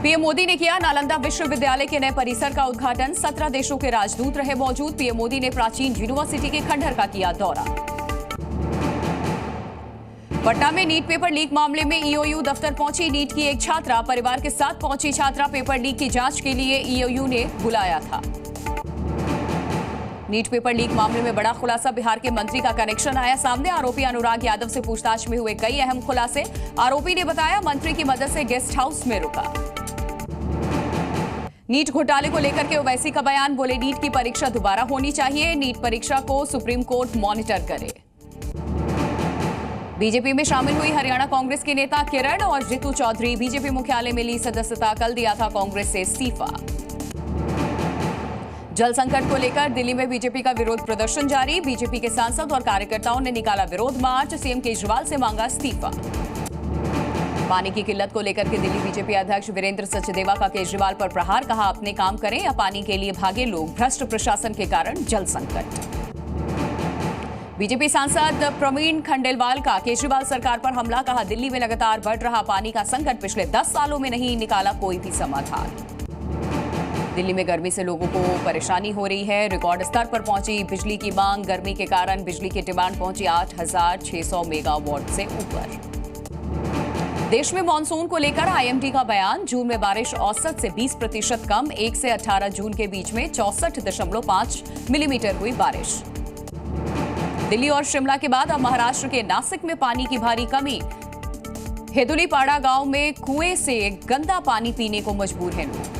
PM Modi ने किया नालंदा विश्वविद्यालय के नए परिसर का उद्घाटन। 17 देशों के राजदूत रहे मौजूद। पीएम मोदी ने प्राचीन यूनिवर्सिटी के खंडहर का किया दौरा। पटना में नीट पेपर लीक मामले में ईओयू दफ्तर पहुंची नीट की एक छात्रा। परिवार के साथ पहुंची छात्रा। पेपर लीक की जांच के लिए ईओयू ने बुलाया था। नीट पेपर लीक मामले में बड़ा खुलासा। बिहार के मंत्री का कनेक्शन आया सामने। आरोपी अनुराग यादव से पूछताछ में हुए कई अहम खुलासे। आरोपी ने बताया मंत्री की मदद से गेस्ट हाउस में रुका। नीट घोटाले को लेकर के ओवैसी का बयान। बोले नीट की परीक्षा दोबारा होनी चाहिए। नीट परीक्षा को सुप्रीम कोर्ट मॉनिटर करे। बीजेपी में शामिल हुई हरियाणा कांग्रेस के नेता किरण और रितु चौधरी। बीजेपी मुख्यालय में ली सदस्यता। कल दिया था कांग्रेस से इस्तीफा। जल संकट को लेकर दिल्ली में बीजेपी का विरोध प्रदर्शन जारी। बीजेपी के सांसद और कार्यकर्ताओं ने निकाला विरोध मार्च। सीएम केजरीवाल से मांगा इस्तीफा। पानी की किल्लत को लेकर के दिल्ली बीजेपी अध्यक्ष वीरेंद्र सचदेवा का केजरीवाल पर प्रहार। कहा अपने काम करें या पानी के लिए भागे लोग। भ्रष्ट प्रशासन के कारण जल संकट। बीजेपी सांसद प्रवीण खंडेलवाल का केजरीवाल सरकार पर हमला। कहा दिल्ली में लगातार बढ़ रहा पानी का संकट। पिछले 10 सालों में नहीं निकाला कोई भी समाधान। दिल्ली में गर्मी से लोगों को परेशानी हो रही है। रिकॉर्ड स्तर पर पहुंची बिजली की मांग। गर्मी के कारण बिजली की डिमांड पहुंची 8,600 मेगावाट से ऊपर। देश में मानसून को लेकर आईएमडी का बयान। जून में बारिश औसत से 20% कम। 1 से 18 जून के बीच में 64.5 मिलीमीटर हुई बारिश। दिल्ली और शिमला के बाद अब महाराष्ट्र के नासिक में पानी की भारी कमी। हेदुलीपाड़ा गांव में कुएं से गंदा पानी पीने को मजबूर हैं लोग।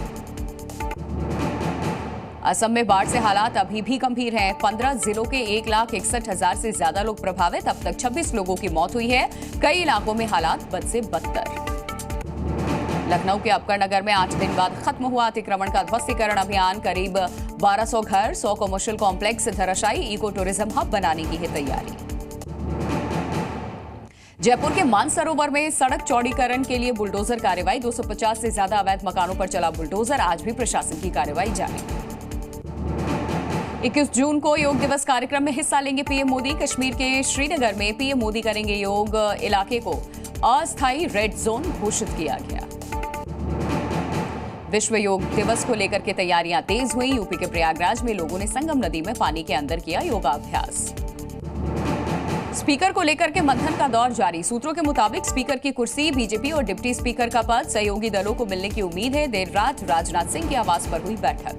असम में बाढ़ से हालात अभी भी गंभीर हैं। 15 जिलों के 1,61,000 से ज्यादा लोग प्रभावित। अब तक 26 लोगों की मौत हुई है। कई इलाकों में हालात बद से बदतर। लखनऊ के अपकर नगर में 8 दिन बाद खत्म हुआ अतिक्रमण का ध्वस्तीकरण अभियान। करीब 1200 घर, 100 कमर्शियल कॉम्प्लेक्स धराशायी। इको टूरिज्म हब बनाने की है तैयारी। जयपुर के मानसरोवर में सड़क चौड़ीकरण के लिए बुलडोजर कार्रवाई। 250 से ज्यादा अवैध मकानों पर चला बुलडोजर। आज भी प्रशासन की कार्रवाई जारी। 21 जून को योग दिवस कार्यक्रम में हिस्सा लेंगे पीएम मोदी। कश्मीर के श्रीनगर में पीएम मोदी करेंगे योग। इलाके को अस्थायी रेड जोन घोषित किया गया। विश्व योग दिवस को लेकर के तैयारियां तेज हुई। यूपी के प्रयागराज में लोगों ने संगम नदी में पानी के अंदर किया योगाभ्यास। स्पीकर को लेकर के मंथन का दौर जारी। सूत्रों के मुताबिक स्पीकर की कुर्सी, बीजेपी और डिप्टी स्पीकर का पद सहयोगी दलों को मिलने की उम्मीद है। देर रात राजनाथ सिंह के आवास पर हुई बैठक।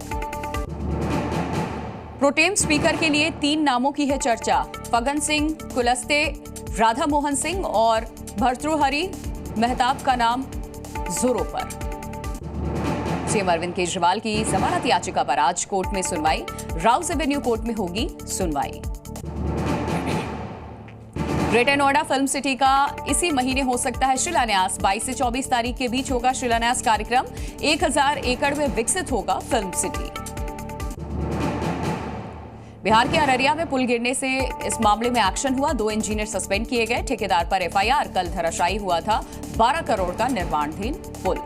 प्रोटेम स्पीकर के लिए 3 नामों की है चर्चा। फग्गन सिंह कुलस्ते, राधा मोहन सिंह और भर्तृहरि मेहताब का नाम जोरों पर। सीएम अरविंद केजरीवाल की जमानत याचिका पर आज कोर्ट में सुनवाई। राउस एवेन्यू कोर्ट में होगी सुनवाई। ग्रेटर नोएडा फिल्म सिटी का इसी महीने हो सकता है शिलान्यास। 22 से 24 तारीख के बीच होगा शिलान्यास कार्यक्रम। 1000 एकड़ में विकसित होगा फिल्म सिटी। बिहार के अररिया में पुल गिरने से इस मामले में एक्शन हुआ। 2 इंजीनियर सस्पेंड किए गए। ठेकेदार पर एफआईआर। कल धराशायी हुआ था 12 करोड़ का निर्माणाधीन पुल।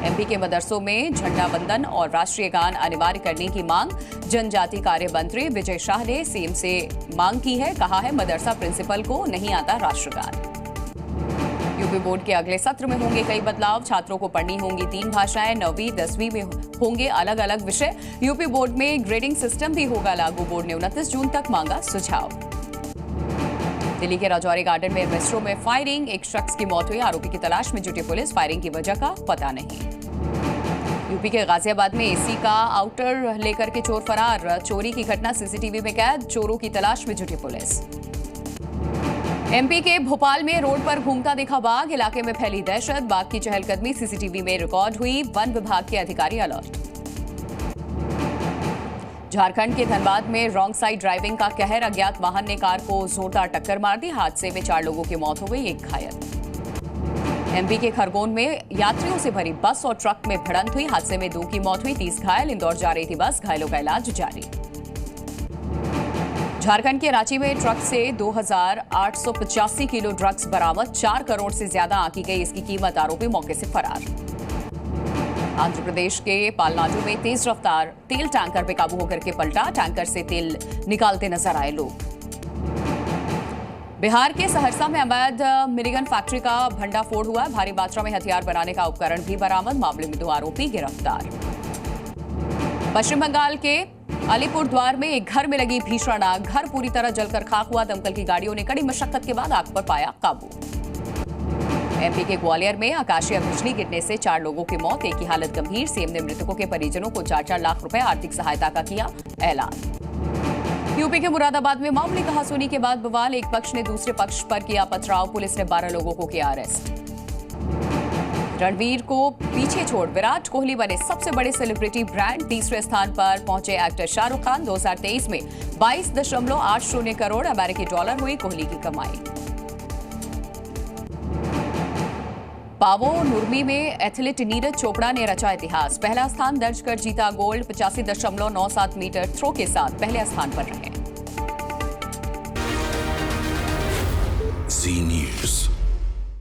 एमपी के मदरसों में झंडा वंदन और राष्ट्रीय गान अनिवार्य करने की मांग। जनजाति कार्य मंत्री विजय शाह ने सीएम से मांग की है। कहा है मदरसा प्रिंसिपल को नहीं आता राष्ट्रगान। यूपी बोर्ड के अगले सत्र में होंगे कई बदलाव। छात्रों को पढ़नी होंगी 3 भाषाएं। 9वीं 10वीं में होंगे अलग अलग विषय। यूपी बोर्ड में ग्रेडिंग सिस्टम भी होगा लागू। बोर्ड ने 29 जून तक मांगा सुझाव। दिल्ली के राजौरी गार्डन में रेस्टोरेंट में फायरिंग। एक शख्स की मौत हुई। आरोपी की तलाश में जुटी पुलिस। फायरिंग की वजह का पता नहीं। यूपी के गाजियाबाद में एसी का आउटर लेकर के चोर फरार। चोरी की घटना सीसीटीवी में कैद। चोरों की तलाश में जुटी पुलिस। एमपी के भोपाल में रोड पर घूमता दिखा बाघ। इलाके में फैली दहशत। बाघ की चहलकदमी सीसीटीवी में रिकॉर्ड हुई। वन विभाग के अधिकारी अलर्ट। झारखंड के धनबाद में रॉन्ग साइड ड्राइविंग का कहर। अज्ञात वाहन ने कार को जोरदार टक्कर मार दी। हादसे में 4 लोगों की मौत हो गई, 1 घायल। एमपी के खरगोन में यात्रियों से भरी बस और ट्रक में भिड़ंत हुई। हादसे में 2 की मौत हुई, 30 घायल। इंदौर जा रही थी बस। घायलों का इलाज जारी। झारखंड के रांची में ट्रक से 2,885 किलो ड्रग्स बरामद। 4 करोड़ से ज्यादा आंकी गई इसकी कीमत। आरोपी मौके से फरार। आंध्र प्रदेश के पालनाडु में तेज रफ्तार तेल टैंकर बेकाबू होकर के पलटा। टैंकर से तेल निकालते नजर आए लोग। बिहार के सहरसा में अवैध मिनीगन फैक्ट्री का भंडाफोड़ हुआ। भारी मात्रा में हथियार बनाने का उपकरण भी बरामद। मामले में 2 आरोपी गिरफ्तार। पश्चिम बंगाल के अलीपुरद्वार में एक घर में लगी भीषण आग। घर पूरी तरह जलकर खाक हुआ। दमकल की गाड़ियों ने कड़ी मशक्कत के बाद आग पर पाया काबू। एमपी के ग्वालियर में आकाशीय बिजली गिरने से 4 लोगों की मौत, एक की हालत गंभीर। सीएम ने मृतकों के परिजनों को 4-4 लाख रुपए आर्थिक सहायता का किया ऐलान। यूपी के मुरादाबाद में मामूली कहासुनी के बाद बवाल। एक पक्ष ने दूसरे पक्ष पर किया पथराव। पुलिस ने 12 लोगों को किया अरेस्ट। रणवीर को पीछे छोड़ विराट कोहली बने सबसे बड़े सेलिब्रिटी ब्रांड। तीसरे स्थान पर पहुंचे एक्टर शाहरुख खान। 2023 में 22.80 करोड़ अमेरिकी डॉलर हुई कोहली की कमाई। पावो नुर्मी में एथलीट नीरज चोपड़ा ने रचा इतिहास। पहला स्थान दर्ज कर जीता गोल्ड। 85.97 मीटर थ्रो के साथ पहले स्थान पर रहे।